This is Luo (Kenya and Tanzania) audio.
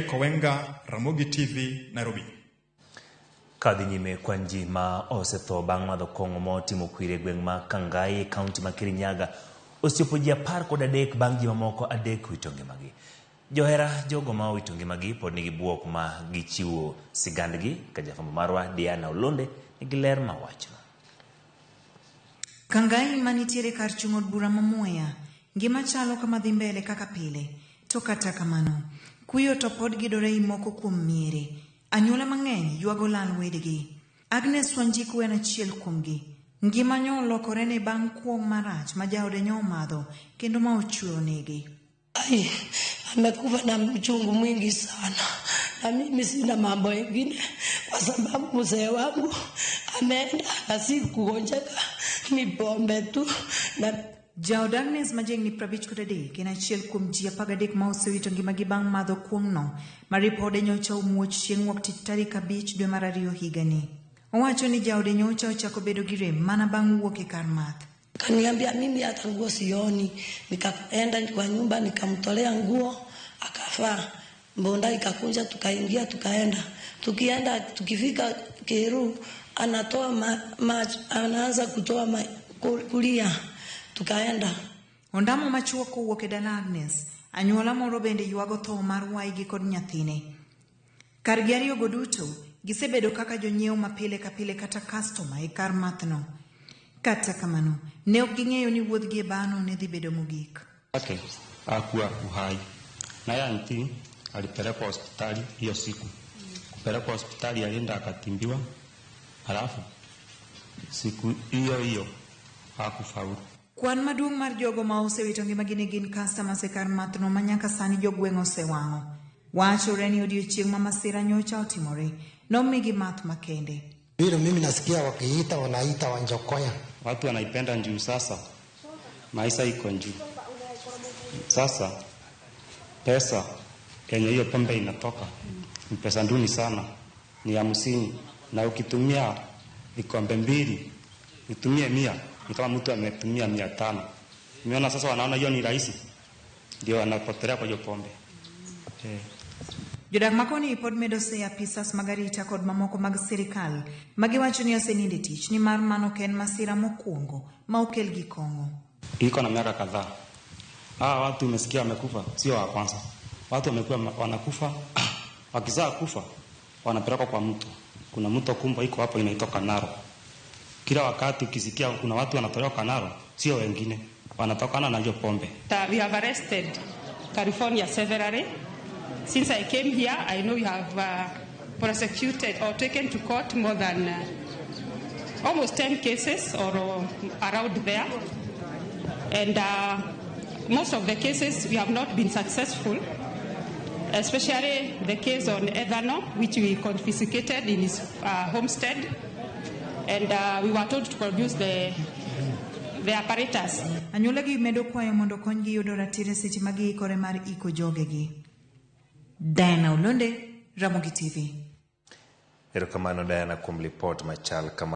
Kowenga, Ramogi TV, Nairobi. Kadhi nyime kwa njima osethoo bang' madho kong'o motimo kwiri gweng' ma Kangai, kaunti ma Kirinyaga, osiepo ji 13 bang' ji mamoko 3 wito ngimagi. Johera jogo ma wito ngimagi pod nigi buok ma gichiwo sigandgi ka jafwambo marwa Diana Olonde nigi ler ma wacho. Kangai manitiere kar chung' od bura mamuoya, ngima chalo kama dhi mbele kaka pile, to kata kamano kuyo to pod gidore moko kuom miere. Anyuola mang'eny yuago lal wedegi. Agnes Wanjiku en achiel kuomgi. Ngima nyo olokore ne bang' kuong' marach ma jaode nyo madho kendo ma ochuo negi. Ai, amekufa na mchungu mwingi sana. Na mimi sina mambo mengine kwa sababu mzee wangu ameenda na sikugonjeka, ni pombe tu. Na jaod Agnes majeng ni 53 kena achiel kuom ji 13 ma osewito ngimagi bang' madho kuong'no ma ripode nyocha omuoch chieng' wuok tich tarik 5 dwe mar 2 higani. Owacho ni jaode nyocha ochako bedo gi rem mana bang' wuok e kar math. Kaniambia mimi hata nguo sioni, nikaenda kwa nyumba nikamtolea nguo akafaa. Mbonda ikakunja tukaingia tukaenda. Tukienda tukifika Keru anatoa anaanza kutoa kulia. Tukaenda. Ondamo machuo kowuok e dala Agnes, anyuola moro bende yuago tho mar waigi kod nyathine. Kar gi ariyogo duto, gisebedo kaka jonyiewo mapile ka pile kata customer e kar mathno. Kata kamano, ne ok ging'eyo ni wuodhgi e bano ne dhi bedo mogik. Okay, hakuwa uhai. Na yanti alipelekwa hospitali hiyo siku. Kupelekwa hospitali alienda akatimbiwa. Halafu siku hiyo hakufaulu. Kwan maduong' mar jogo ma osewito ngimagi ne gin customers e kar mathno ma nyaka sani jogweng' osewang'o. Wachore ni odiochieng' ma masira nyocha otimore, nomigi math makende. Vile mimi nasikia wakiita wanaita Wanjokoya. Watu wanaipenda njuu sasa. Maisha iko njuu. Sasa pesa yenye hiyo pombe inatoka ni pesa nduni sana, ni 50, na ukitumia vikombe 2 utumie 100 ni kama mtu ametumia 500. Nimeona sasa wanaona hiyo ni rahisi, ndio wanapotelea kwa hiyo pombe. Jodak makoni pod medo se apisas magarita kod mamoko mag sirikal magiwacho ni oseninde tich ni mar mano ken masira mokuongo ma okel gi kong'o. Iko na miaka kadhaa. Watu umesikia wamekufa, sio wa kwanza. Watu wamekuwa wanakufa, wakizaa kufa wanapelekwa kwa mto. Kuna mto Kumbo iko hapo inaitoka Naro. Kila wakati ukisikia kuna watu wanatolewa Kanaro, sio wengine, wanatokana na hiyo pombe. We have arrested California severally. Since I came here, I know you have prosecuted or taken to court more than almost 10 cases or around there. And most of the cases we have not been successful, especially the case on Ethano, which we confiscated in his homestead. And we were told to produce the apparatus. Anyuola gi medo kwayo mondo konygi yudo ratiro seche ma giikore mar iko jogegi. Diana Olonde, Ramogi TV. Erokamano Diana kuom report machal kama